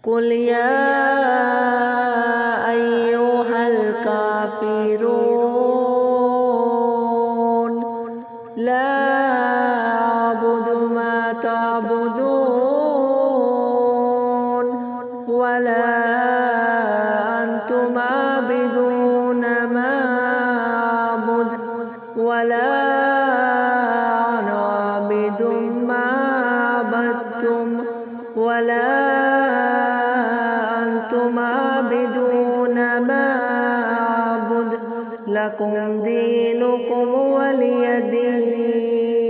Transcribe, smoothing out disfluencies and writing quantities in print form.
قل يا أيها الكافرون لا أعبد ما تعبدون ولا أنتم عابدون ما أعبد ولا أنا عابد ما عبدتم ولا أنتم عابدون ما أعبد لكم دينكم ولي دين.